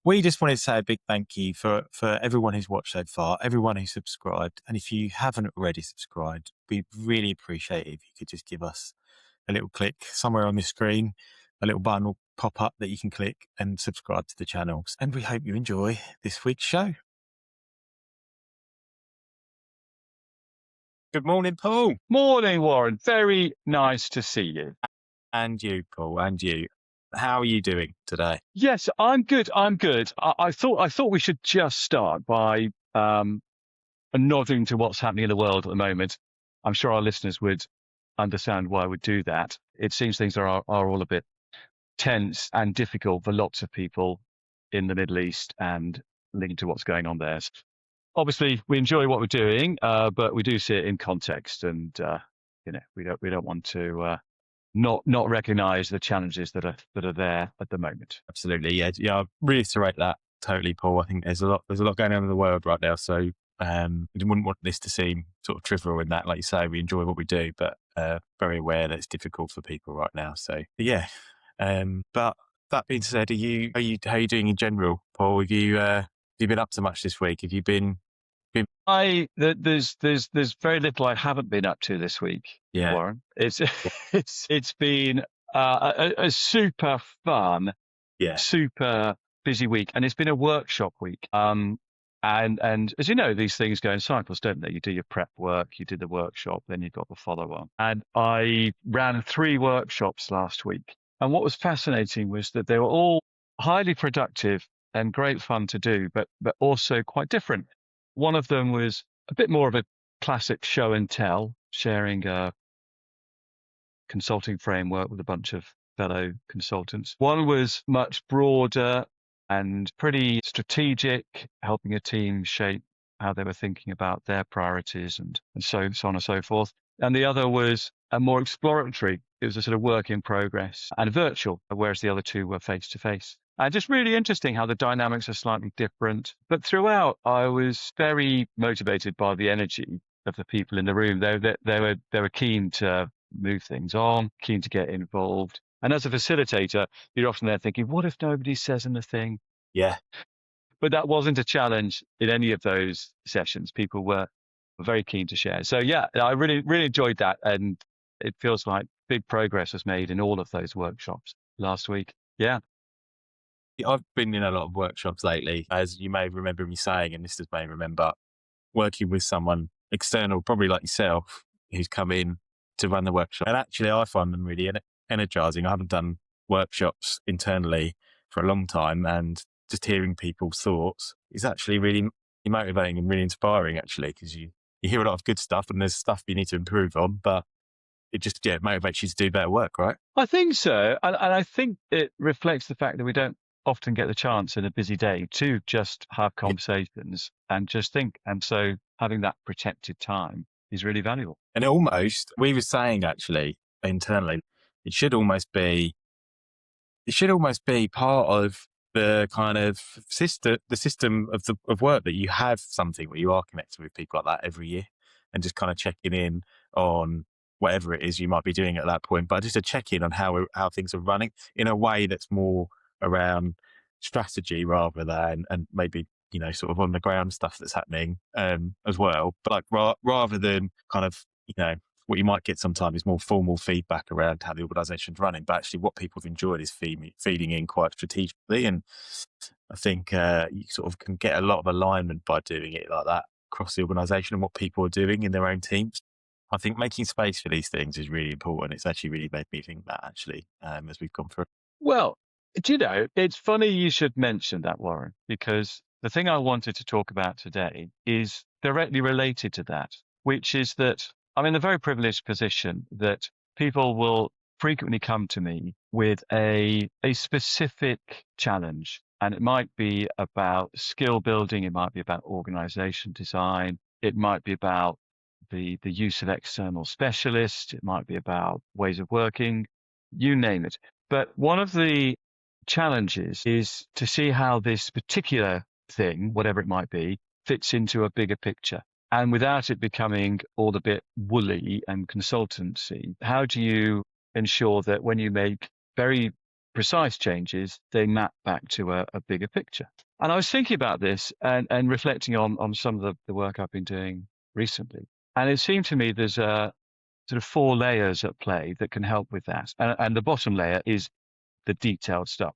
We just wanted to say a big thank you for everyone who's watched so far, everyone who's subscribed. And if you haven't already subscribed, we'd really appreciate it if you could just give us a little click somewhere on the screen. A little button will pop up that you can click and subscribe to the channels. And we hope you enjoy this week's show. Good morning, Paul. Morning, Warren. Very nice to see you. And you, Paul, and you. How are you doing today? Yes, I'm good. I thought we should just start by nodding to what's happening in the world at the moment. I'm sure our listeners would understand why I would do that. It seems things are all a bit tense and difficult for lots of people in the Middle East and linked to what's going on there. Obviously, we enjoy what we're doing, but we do see it in context, and we don't want to not recognise the challenges that are there at the moment. Absolutely, yeah. I reiterate that totally, Paul. I think there's a lot going on in the world right now, so we wouldn't want this to seem sort of trivial in that. Like you say, we enjoy what we do, but very aware that it's difficult for people right now. So yeah. But that being said, how are you doing in general, Paul? Have you been up to much this week? Have you been? There's very little I haven't been up to this week, Yeah. Warren. It's been a super fun, super busy week, and it's been a workshop week. And as you know, these things go in cycles, don't they? You do your prep work, you do the workshop, then you've got the follow-on. And I ran 3 workshops last week, and what was fascinating was that they were all highly productive and great fun to do, but also quite different. One of them was a bit more of a classic show and tell, sharing a consulting framework with a bunch of fellow consultants. One was much broader and pretty strategic, helping a team shape how they were thinking about their priorities and so on and so forth. And the other was a more exploratory. It was a sort of work in progress and virtual, whereas the other 2 were face to face. And just really interesting how the dynamics are slightly different. But throughout, I was very motivated by the energy of the people in the room. They were keen to move things on, keen to get involved. And as a facilitator, you're often there thinking, what if nobody says anything? Yeah. But that wasn't a challenge in any of those sessions. People were very keen to share. So yeah, I really, really enjoyed that. And it feels like big progress was made in all of those workshops last week. Yeah. I've been in a lot of workshops lately, as you may remember me saying, and listeners may remember, working with someone external, probably like yourself, who's come in to run the workshop. And actually, I find them really energizing. I haven't done workshops internally for a long time, and just hearing people's thoughts is actually really motivating and really inspiring, actually, because you hear a lot of good stuff and there's stuff you need to improve on, but it just motivates you to do better work, right? I think so. And I think it reflects the fact that we don't often get the chance in a busy day to just have conversations and just think. And so having that protected time is really valuable. And we were saying actually internally, it should almost be part of the kind of system of work that you have something where you are connected with people like that every year and just kind of checking in on whatever it is you might be doing at that point, but just a check in on how things are running in a way that's more around strategy rather than, and maybe, sort of on the ground stuff that's happening as well. But like rather than kind of, what you might get sometimes is more formal feedback around how the organisation's running, but actually what people have enjoyed is feeding in quite strategically. And I think you sort of can get a lot of alignment by doing it like that across the organisation and what people are doing in their own teams. I think making space for these things is really important. It's actually really made me think that, actually, as we've gone through. Well, it's funny you should mention that, Warren, because the thing I wanted to talk about today is directly related to that, which is that I'm in a very privileged position that people will frequently come to me with a specific challenge. And it might be about skill building. It might be about organization design. It might be about the use of external specialists. It might be about ways of working, you name it. But one of the challenges is to see how this particular thing, whatever it might be, fits into a bigger picture. And without it becoming all a bit woolly and consultancy, how do you ensure that when you make very precise changes, they map back to a bigger picture. And I was thinking about this and reflecting on some of the work I've been doing recently. And it seemed to me there's a sort of 4 layers at play that can help with that. And the bottom layer is the detailed stuff,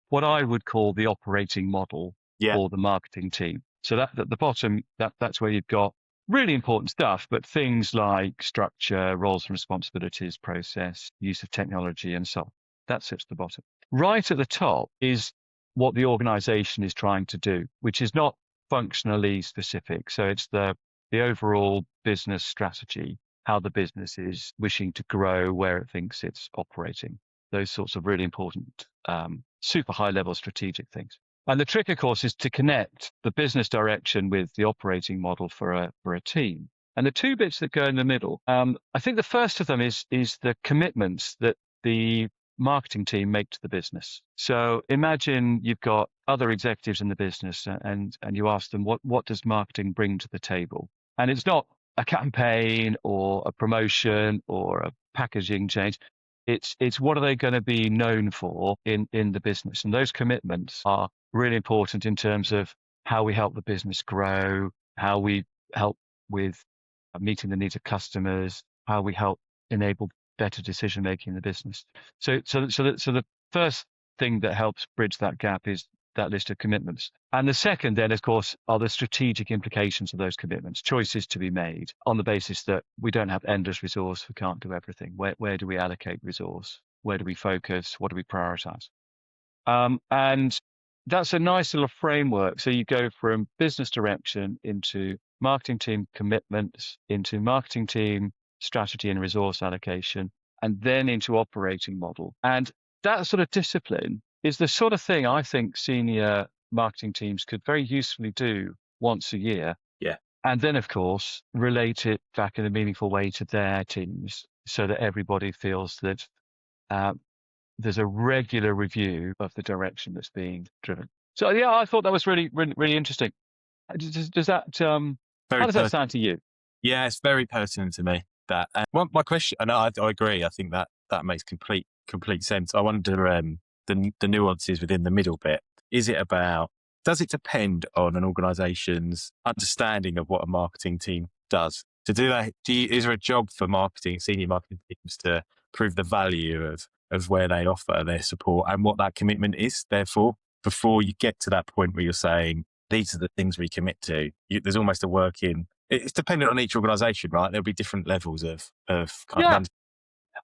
what I would call the operating model Yeah. for the marketing team. So that at the bottom, that's where you've got really important stuff, but things like structure, roles and responsibilities, process, use of technology, and so on. That sits at the bottom. Right at the top is what the organization is trying to do, which is not functionally specific. So it's the overall business strategy, how the business is wishing to grow, where it thinks it's operating, those sorts of really important, super high level strategic things. And the trick, of course, is to connect the business direction with the operating model for a team. And the 2 bits that go in the middle, I think the first of them is the commitments that the marketing team make to the business. So imagine you've got other executives in the business and you ask them, what does marketing bring to the table? And it's not a campaign or a promotion or a packaging change. It's what are they going to be known for in the business? And those commitments are really important in terms of how we help the business grow, how we help with meeting the needs of customers, how we help enable better decision making in the business. So the first thing that helps bridge that gap is that list of commitments. And the second then, of course, are the strategic implications of those commitments, choices to be made on the basis that we don't have endless resource, we can't do everything. Where do we allocate resource? Where do we focus? What do we prioritize? And that's a nice little framework. So you go from business direction into marketing team commitments, into marketing team strategy and resource allocation, and then into operating model. And that sort of discipline is the sort of thing I think senior marketing teams could very usefully do once a year. Yeah. And then, of course, relate it back in a meaningful way to their teams so that everybody feels that there's a regular review of the direction that's being driven. So, yeah, I thought that was really, really, really interesting. Does that, how does that sound to you? Yeah, it's very pertinent to me. That. And my question, and I agree, I think that makes complete sense. I wonder the nuances within the middle bit. Is it about, does it depend on an organisation's understanding of what a marketing team does? To do that, is there a job for senior marketing teams to prove the value of where they offer their support and what that commitment is, therefore, before you get to that point where you're saying, these are the things we commit to? There's almost a working, it's dependent on each organisation, right? There'll be different levels of kind of.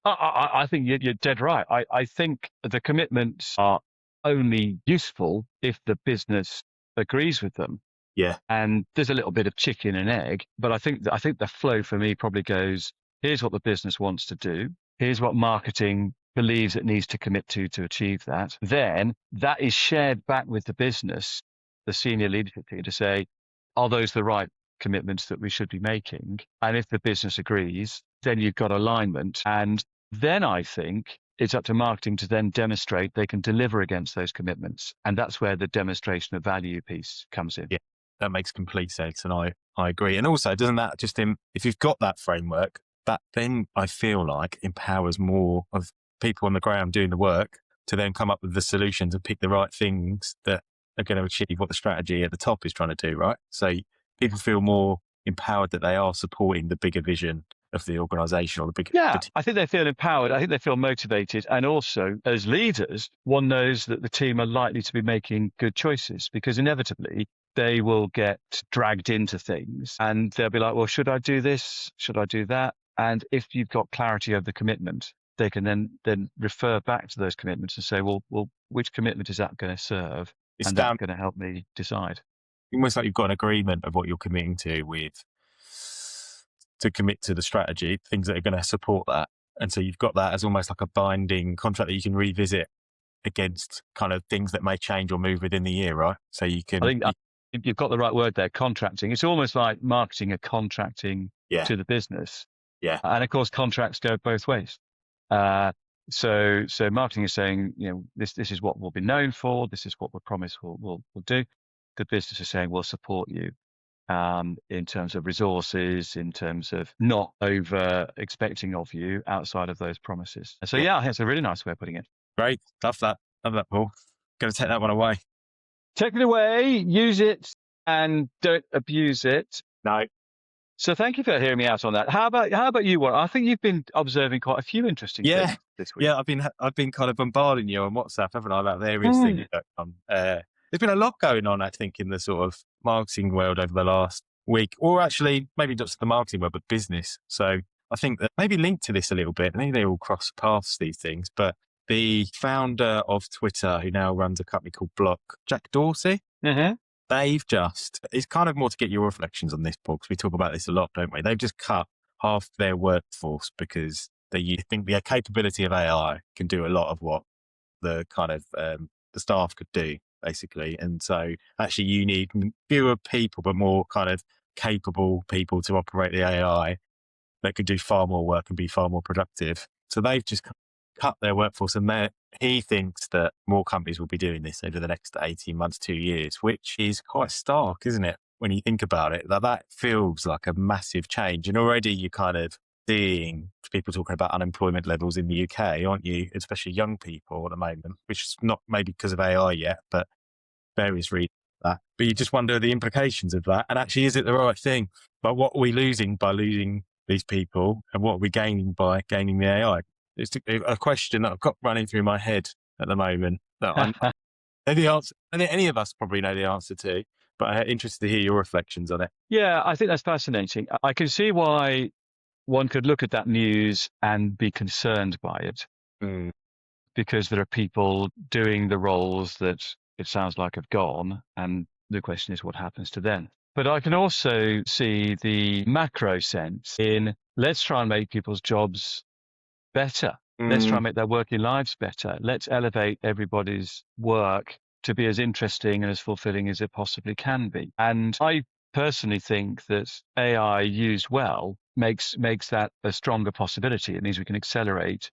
I think you're dead right. I think the commitments are only useful if the business agrees with them. Yeah. And there's a little bit of chicken and egg, but I think the flow for me probably goes, here's what the business wants to do. Here's what marketing believes it needs to commit to achieve that. Then that is shared back with the business, the senior leadership team, to say, are those the right commitments that we should be making? And if the business agrees, then you've got alignment. And then I think it's up to marketing to then demonstrate they can deliver against those commitments. And that's where the demonstration of value piece comes in. Yeah, that makes complete sense. And I agree. And also, doesn't that just, if you've got that framework, that then I feel like empowers more of people on the ground doing the work to then come up with the solutions and pick the right things that are going to achieve what the strategy at the top is trying to do, right? So people feel more empowered that they are supporting the bigger vision of the organisation or the bigger. Yeah, I think they feel empowered. I think they feel motivated. And also, as leaders, one knows that the team are likely to be making good choices because inevitably they will get dragged into things and they'll be like, well, should I do this? Should I do that? And if you've got clarity of the commitment, they can then refer back to those commitments and say, well, which commitment is that going to serve? And that's going to help me decide. Almost like you've got an agreement of what you're committing to commit to the strategy, things that are going to support that. And so you've got that as almost like a binding contract that you can revisit against kind of things that may change or move within the year, right? So you can. I think you've got the right word there, contracting. It's almost like marketing and contracting to the business. Yeah. And of course, contracts go both ways. So marketing is saying, this is what we'll be known for. This is what we promise we'll do. The business is saying we'll support you in terms of resources, in terms of not over expecting of you outside of those promises. So I think it's a really nice way of putting it. Great, love that. Love that, Paul. Going to take that one away. Take it away, use it, and don't abuse it. No. So thank you for hearing me out on that. How about you, Warren? I think you've been observing quite a few interesting things this week. Yeah. I've been kind of bombarding you on WhatsApp, haven't I, about various things going on. There's been a lot going on, I think, in the sort of marketing world over the last week, or actually maybe not just the marketing world, but business. So I think that maybe linked to this a little bit. Maybe they all cross paths, these things. But the founder of Twitter, who now runs a company called Block, Jack Dorsey, it's kind of more to get your reflections on this, Paul, because we talk about this a lot, don't we? They've just cut half their workforce because they think the capability of AI can do a lot of what the kind of the staff could do, basically. And so actually you need fewer people, but more kind of capable people to operate the AI that could do far more work and be far more productive. So they've just cut their workforce, and he thinks that more companies will be doing this over the next 18 months, 2 years, which is quite stark, isn't it? When you think about it, that feels like a massive change. And already you're kind of seeing people talking about unemployment levels in the UK, aren't you? Especially young people at the moment, which is not maybe because of AI yet, but various reasons for that. But you just wonder the implications of that. And actually, is it the right thing? But what are we losing by losing these people? And what are we gaining by gaining the AI? It's a question that I've got running through my head at the moment that I know the answer. Any of us probably know the answer to, but I'm interested to hear your reflections on it. Yeah, I think that's fascinating. I can see why one could look at that news and be concerned by it, because there are people doing the roles that it sounds like have gone, and the question is what happens to them. But I can also see the macro sense in let's try and make people's jobs better. Let's try and make their working lives better. Let's elevate everybody's work to be as interesting and as fulfilling as it possibly can be. And I personally think that AI used well makes that a stronger possibility. It means we can accelerate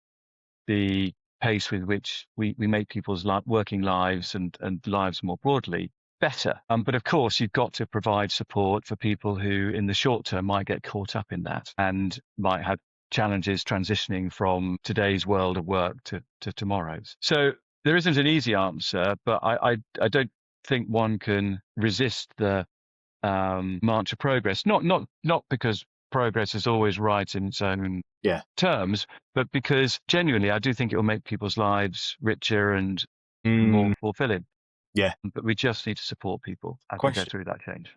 the pace with which we make people's working lives and lives more broadly better. But of course, you've got to provide support for people who in the short term might get caught up in that and might have challenges transitioning from today's world of work to tomorrow's. So there isn't an easy answer, but I don't think one can resist the march of progress. Not because progress is always right in its own terms, but because genuinely I do think it will make people's lives richer and more fulfilling. Yeah. But we just need to support people as we go through that change.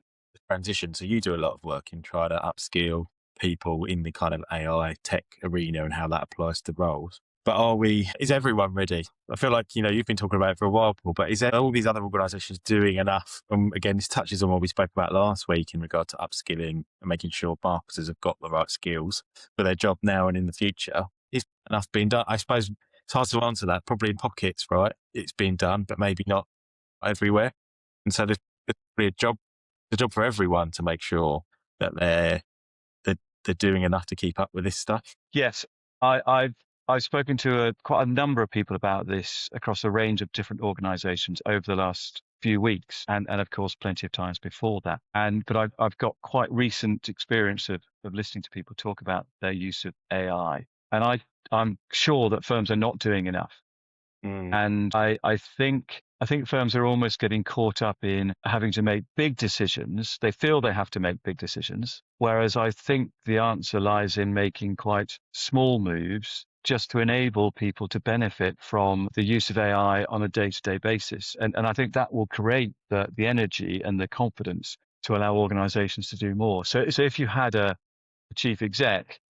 Transition. So you do a lot of work in trying to upskill people in the kind of AI tech arena and how that applies to roles. But is everyone ready? I feel like, you've been talking about it for a while, Paul, but is there all these other organisations doing enough? Again, this touches on what we spoke about last week in regard to upskilling and making sure marketers have got the right skills for their job now and in the future. Is enough being done? I suppose it's hard to answer that. Probably in pockets, right? It's being done, but maybe not everywhere. And so there's probably a job for everyone to make sure that they're doing enough to keep up with this stuff. Yes, I've spoken to quite a number of people about this across a range of different organisations over the last few weeks, and of course plenty of times before that. But I've got quite recent experience of listening to people talk about their use of AI, and I'm sure that firms are not doing enough. And I think firms are almost getting caught up in having to make big decisions. They feel they have to make big decisions, whereas I think the answer lies in making quite small moves just to enable people to benefit from the use of AI on a day-to-day basis. And I think that will create the energy and the confidence to allow organizations to do more. So if you had a chief exec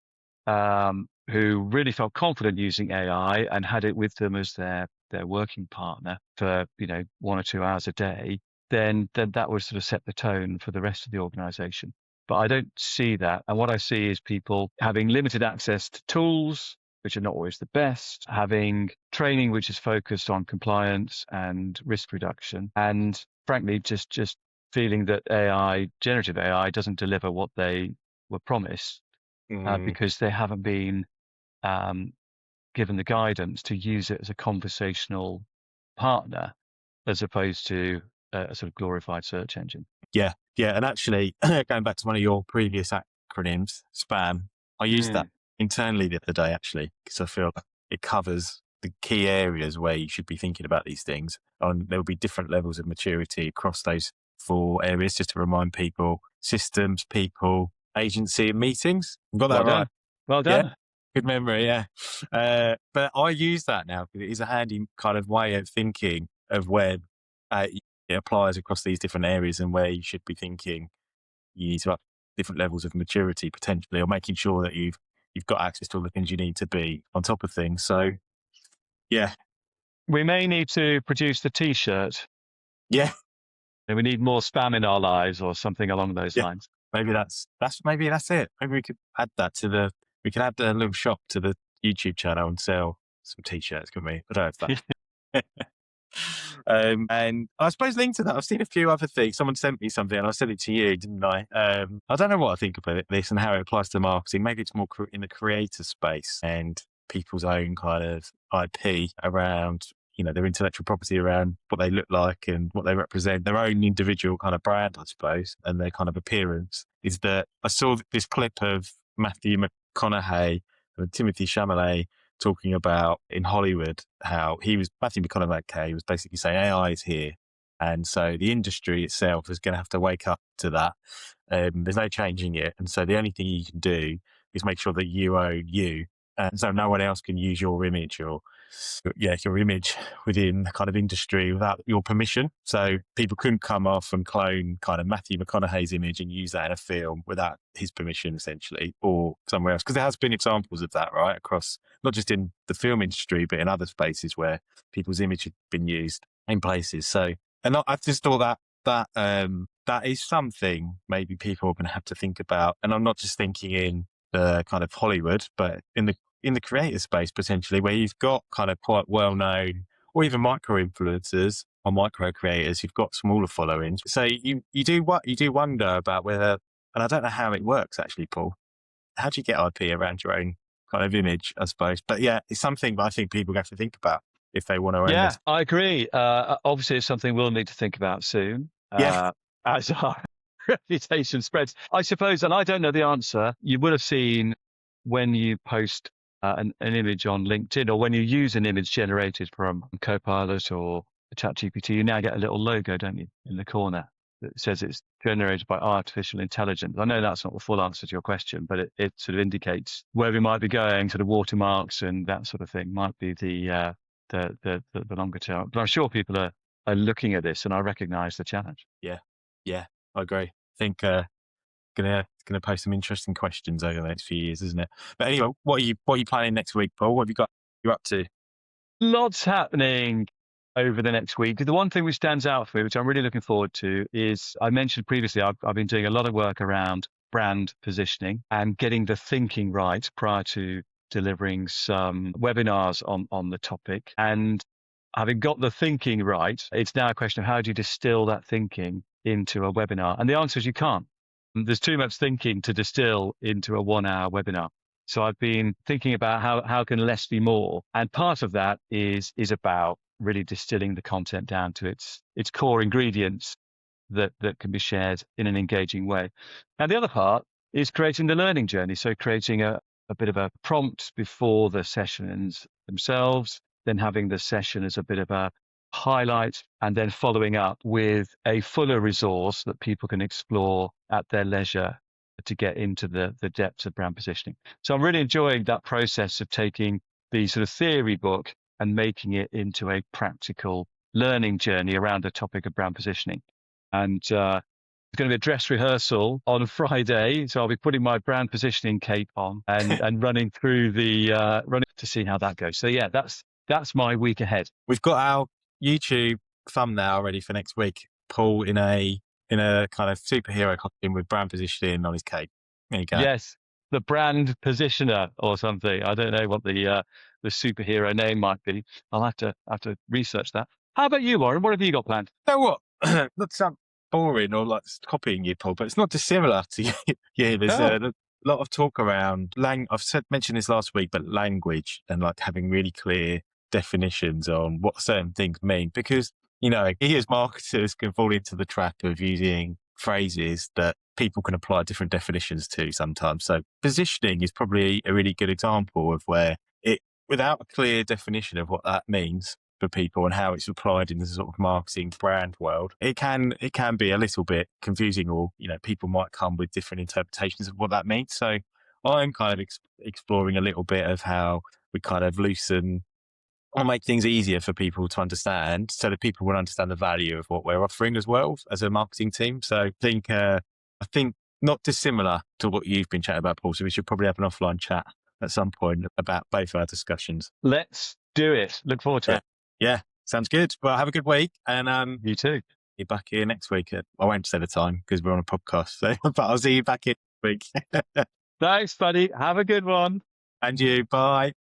who really felt confident using AI and had it with them as their working partner for 1 or 2 hours a day, then that would sort of set the tone for the rest of the organization. But I don't see that. And what I see is people having limited access to tools, which are not always the best, having training which is focused on compliance and risk reduction, and frankly, just feeling that generative AI doesn't deliver what they were promised because they haven't been given the guidance to use it as a conversational partner as opposed to a sort of glorified search engine. Yeah. And actually, going back to one of your previous acronyms, SPAM, I used that internally the other day, actually, because I feel like it covers the key areas where you should be thinking about these things. And there will be different levels of maturity across those 4 areas, just to remind people: systems, people, agency, and meetings. I've got Well that right. done. Well Yeah. done. Good memory, yeah. But I use that now because it is a handy kind of way of thinking of where it applies across these different areas and where you should be thinking you need to up different levels of maturity potentially, or making sure that you've got access to all the things you need to be on top of things. So yeah, We may need to produce the T-shirt. yeah, We need more spam in our lives or something along those yeah. lines. Maybe maybe that's it. Maybe we could add that to we could add a little shop to the YouTube channel and sell some t-shirts, couldn't we? I don't know if that. And I suppose linked to that, I've seen a few other things. Someone sent me something and I sent it to you, didn't I? I don't know what I think about this and how it applies to marketing. Maybe it's more in the creator space and people's own kind of IP around, their intellectual property around what they look like and what they represent, their own individual kind of brand, I suppose, and their kind of appearance. Is that I saw this clip of Matthew McConaughey and Timothy Chalamet talking about in Hollywood how Matthew McConaughey was basically saying AI is here. And so the industry itself is going to have to wake up to that. There's no changing it. And so the only thing you can do is make sure that you own you. And so no one else can use your image or your image within the kind of industry without your permission. So people couldn't come off and clone kind of Matthew McConaughey's image and use that in a film without his permission, essentially, or somewhere else. Because there has been examples of that, right, across not just in the film industry, but in other spaces where people's image had been used in places. So, and I just thought that is something maybe people are going to have to think about. And I'm not just thinking in the kind of Hollywood, but in the creator space potentially, where you've got kind of quite well known or even micro influencers or micro creators who've got smaller followings. So you do wonder about whether, and I don't know how it works actually, Paul. How do you get IP around your own kind of image, I suppose? But yeah, it's something that I think people have to think about if they want to own Yeah, this. I agree. Obviously, it's something we'll need to think about soon Yeah. as our reputation spreads. I suppose, and I don't know the answer, you would have seen when you post an image on LinkedIn or when you use an image generated from Copilot or ChatGPT, you now get a little logo, don't you, in the corner that says it's generated by artificial intelligence. I know that's not the full answer to your question, but it sort of indicates where we might be going, sort of watermarks and that sort of thing might be the longer term. But I'm sure people are looking at this and I recognize the challenge. Yeah. Yeah, I agree. I think gonna pose some interesting questions over the next few years, isn't it? But anyway, what are you planning next week, Paul? What have you got you up to? Lots happening over the next week. The one thing which stands out for me, which I'm really looking forward to, is I mentioned previously, I've been doing a lot of work around brand positioning and getting the thinking right prior to delivering some webinars on the topic. And having got the thinking right, it's now a question of how do you distill that thinking into a webinar? And the answer is you can't. There's too much thinking to distill into a 1-hour webinar. So I've been thinking about how can less be more, and part of that is about really distilling the content down to its core ingredients that can be shared in an engaging way. And the other part is creating the learning journey. So creating a bit of a prompt before the sessions themselves, then having the session as a bit of a highlight, and then following up with a fuller resource that people can explore at their leisure to get into the depths of brand positioning. So I'm really enjoying that process of taking the sort of theory book and making it into a practical learning journey around the topic of brand positioning. And it's going to be a dress rehearsal on Friday. So I'll be putting my brand positioning cape on and running through running to see how that goes. So yeah, that's my week ahead. We've got our YouTube thumbnail ready for next week. Paul in a kind of superhero costume with brand positioning on his cape. There you go. Yes, the brand positioner or something. I don't know what the superhero name might be. I'll have to research that. How about you, Warren? What have you got planned? You know what? Not to sound boring or like copying you, Paul, but it's not dissimilar to you. Yeah, there's a lot of talk around mentioned this last week, but language and like having really clear definitions on what certain things mean, because we as marketers can fall into the trap of using phrases that people can apply different definitions to sometimes. So positioning is probably a really good example of where without a clear definition of what that means for people and how it's applied in the sort of marketing brand world, it can be a little bit confusing, or people might come with different interpretations of what that means. So I'm kind of exploring a little bit of how we kind of loosen or make things easier for people to understand, so that people will understand the value of what we're offering as well as a marketing team. So I think not dissimilar to what you've been chatting about, Paul. So we should probably have an offline chat at some point about both our discussions. Let's do it. Look forward to Yeah. it. Yeah. Sounds good. Well, have a good week. And You too. you're back here next week. I won't say the time because we're on a podcast. So, but I'll see you back here next week. Thanks, buddy. Have a good one. And you. Bye.